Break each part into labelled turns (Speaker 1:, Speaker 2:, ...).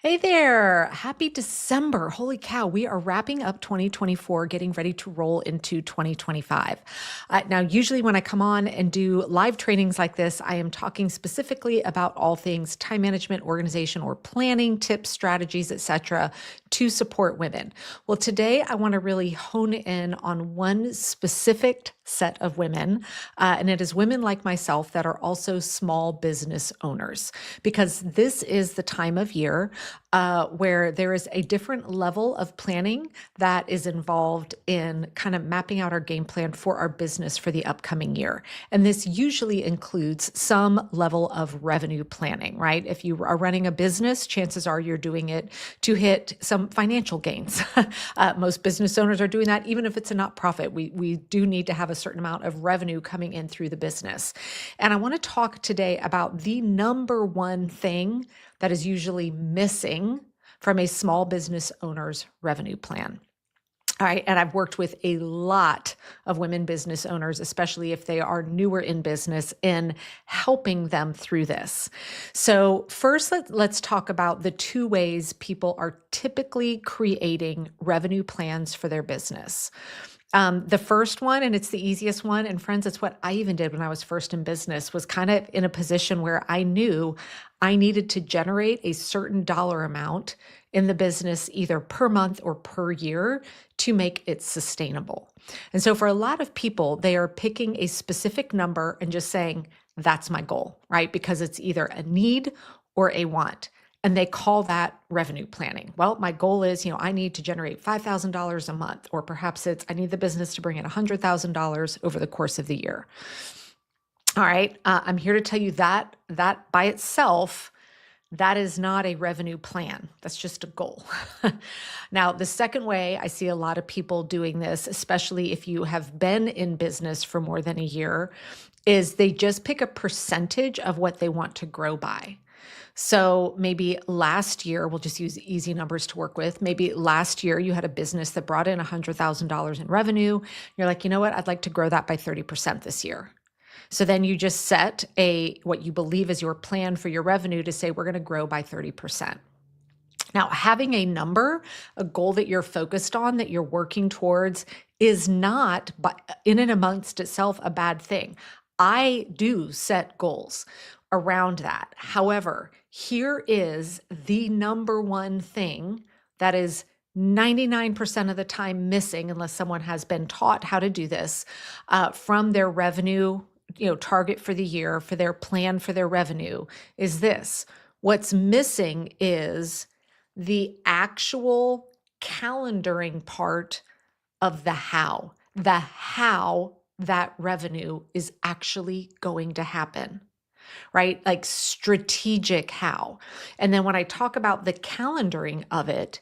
Speaker 1: Hey there. Happy December. Holy cow. We are wrapping up 2024, getting ready to roll into 2025. Now, usually when I come on and do live trainings like this, I am talking specifically about all things time management, organization, or planning, tips, strategies, etc., to support women. Well, today I want to really hone in on one specific set of women, and it is women like myself that are also small business owners, because this is the time of year where there is a different level of planning that is involved in kind of mapping out our game plan for our business for the upcoming year. And this usually includes some level of revenue planning, right? If you are running a business, chances are you're doing it to hit some financial gains. Most business owners are doing that, even if it's a not profit. We do need to have a certain amount of revenue coming in through the business. And I want to talk today about the number one thing that is usually missing from a small business owner's revenue plan. All right. And I've worked with a lot of women business owners, especially if they are newer in business, in helping them through this. So, first, let's talk about the two ways people are typically creating revenue plans for their business. The first one, and it's the easiest one, and friends, it's what I even did when I was first in business, was kind of in a position where I knew I needed to generate a certain dollar amount in the business, either per month or per year, to make it sustainable. And so for a lot of people, they are picking a specific number and just saying, that's my goal, right? Because it's either a need or a want. And they call that revenue planning. Well, my goal is, I need to generate $5,000 a month, or perhaps it's, I need the business to bring in $100,000 over the course of the year. All right. I'm here to tell you that by itself, that is not a revenue plan. That's just a goal. Now, the second way I see a lot of people doing this, especially if you have been in business for more than a year, is they just pick a percentage of what they want to grow by. So maybe last year, we'll just use easy numbers to work with. Maybe last year you had a business that brought in $100,000 in revenue. You're like, you know what? I'd like to grow that by 30% this year. So then you just set what you believe is your plan for your revenue to say, we're going to grow by 30%. Now, having a number, a goal that you're focused on, that you're working towards, is not, in and amongst itself, a bad thing. I do set goals around that. However, here is the number one thing that is 99% of the time missing, unless someone has been taught how to do this, from their revenue, target for the year, for their plan for their revenue, is this. What's missing is the actual calendaring part of the how that revenue is actually going to happen, right? Like strategic how. And then when I talk about the calendaring of it,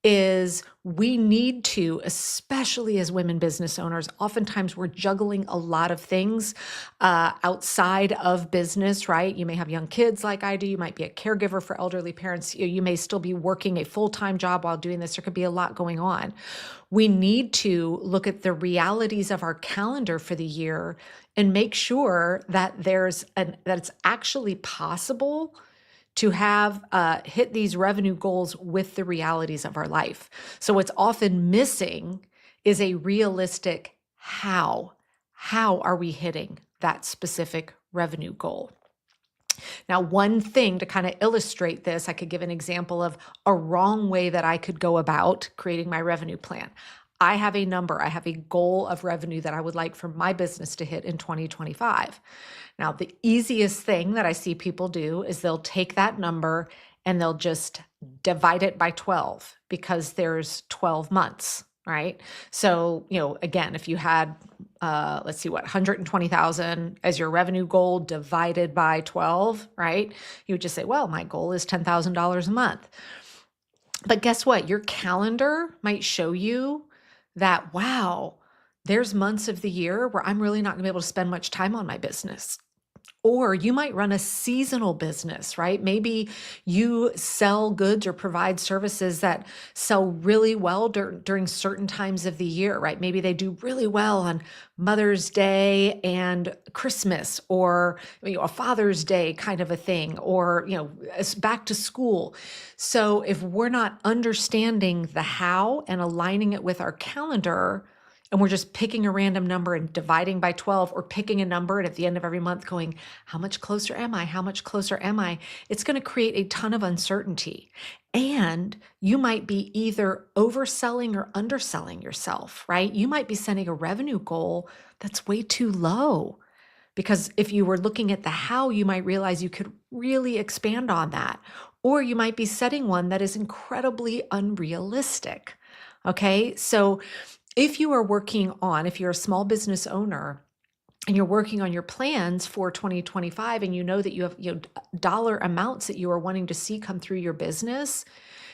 Speaker 1: is we need to, especially as women business owners, oftentimes we're juggling a lot of things outside of business, right? You may have young kids like I do. You might be a caregiver for elderly parents. You may still be working a full-time job while doing this. There could be a lot going on. We need to look at the realities of our calendar for the year and make sure that that it's actually possible to have hit these revenue goals with the realities of our life. So what's often missing is a realistic how. How are we hitting that specific revenue goal? Now, one thing to kind of illustrate this, I could give an example of a wrong way that I could go about creating my revenue plan. I have a number, I have a goal of revenue that I would like for my business to hit in 2025. Now, the easiest thing that I see people do is they'll take that number and they'll just divide it by 12 because there's 12 months, right? So, again, if you had, let's see 120,000 as your revenue goal divided by 12, right? You would just say, well, my goal is $10,000 a month. But guess what? Your calendar might show you that, wow, there's months of the year where I'm really not going to be able to spend much time on my business. Or you might run a seasonal business, right? Maybe you sell goods or provide services that sell really well during certain times of the year, right? Maybe they do really well on Mother's Day and Christmas, or a Father's Day kind of a thing, or it's back to school. So if we're not understanding the how and aligning it with our calendar, and we're just picking a random number and dividing by 12, or picking a number and at the end of every month going, how much closer am I? How much closer am I? It's going to create a ton of uncertainty. And you might be either overselling or underselling yourself, right? You might be setting a revenue goal that's way too low. Because if you were looking at the how, you might realize you could really expand on that. Or you might be setting one that is incredibly unrealistic. Okay. So if you're a small business owner and you're working on your plans for 2025, and you know that you have dollar amounts that you are wanting to see come through your business,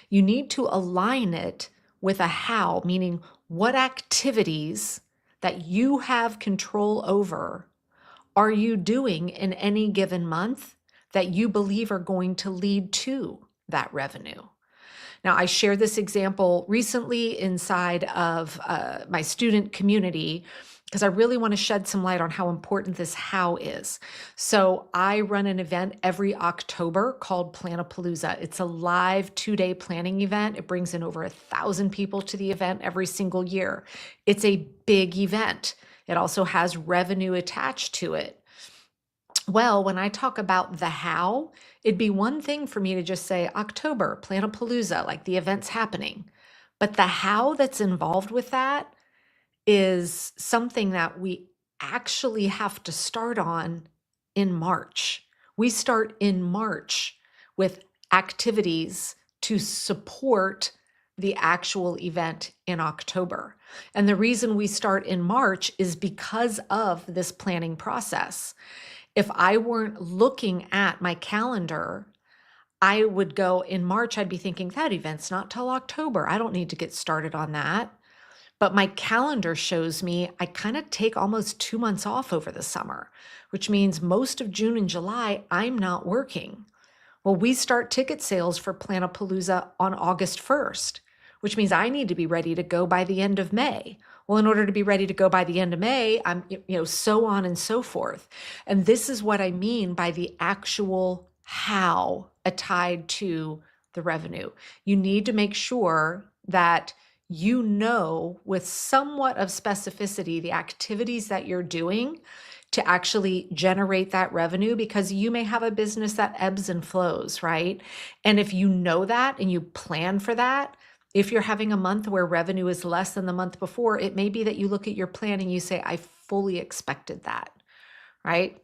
Speaker 1: you need to align it with a how, meaning what activities that you have control over are you doing in any given month that you believe are going to lead to that revenue. Now, I shared this example recently inside of my student community because I really want to shed some light on how important this how is. So I run an event every October called Planapalooza. It's a live 2-day planning event. It brings in over 1,000 people to the event every single year. It's a big event. It also has revenue attached to it. Well, when I talk about the how, it'd be one thing for me to just say October, Planapalooza, like the event's happening. But the how that's involved with that is something that we actually have to start on in March. We start in March with activities to support the actual event in October. And the reason we start in March is because of this planning process. If I weren't looking at my calendar, I would go in March, I'd be thinking that event's not till October. I don't need to get started on that. But my calendar shows me I kind of take almost 2 months off over the summer, which means most of June and July, I'm not working. Well, we start ticket sales for Planapalooza on August 1st, which means I need to be ready to go by the end of May. Well, in order to be ready to go by the end of May, I'm, so on and so forth. And this is what I mean by the actual how tied to the revenue. You need to make sure that you know with somewhat of specificity the activities that you're doing to actually generate that revenue, because you may have a business that ebbs and flows, right? And if you know that and you plan for that, if you're having a month where revenue is less than the month before, it may be that you look at your plan and you say, I fully expected that, right?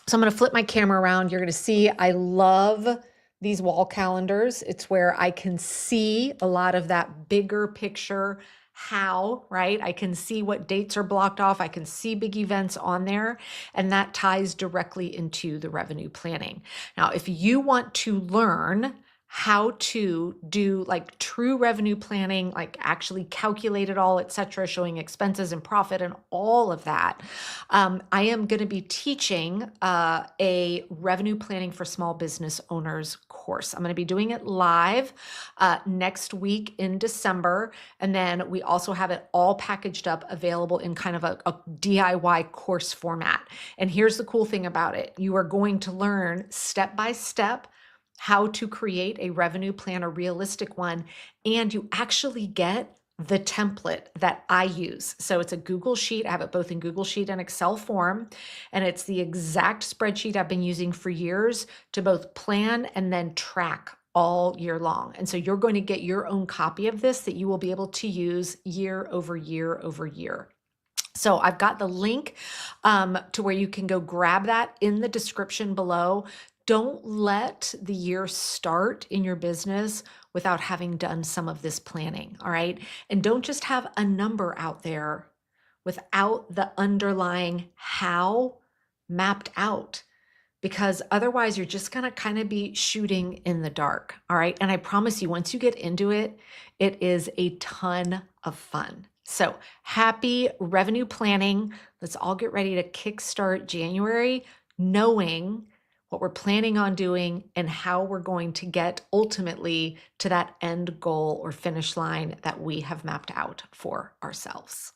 Speaker 1: So I'm going to flip my camera around. You're going to see I love these wall calendars. It's where I can see a lot of that bigger picture how, right? I can see what dates are blocked off. I can see big events on there, and that ties directly into the revenue planning. Now, if you want to learn how to do like true revenue planning, like actually calculate it all, et cetera, showing expenses and profit and all of that, I am going to be teaching a revenue planning for small business owners course. I'm going to be doing it live next week in December. And then we also have it all packaged up, available in kind of a DIY course format. And here's the cool thing about it. You are going to learn step by step how to create a revenue plan, a realistic one, and you actually get the template that I use. So it's a Google Sheet. I have it both in Google Sheet and Excel form, and it's the exact spreadsheet I've been using for years to both plan and then track all year long. And so you're going to get your own copy of this that you will be able to use year over year over year. So I've got the link to where you can go grab that in the description below. Don't let the year start in your business without having done some of this planning, all right? And don't just have a number out there without the underlying how mapped out, because otherwise you're just gonna kind of be shooting in the dark, all right? And I promise you, once you get into it, it is a ton of fun. So happy revenue planning. Let's all get ready to kickstart January knowing what we're planning on doing and how we're going to get ultimately to that end goal or finish line that we have mapped out for ourselves.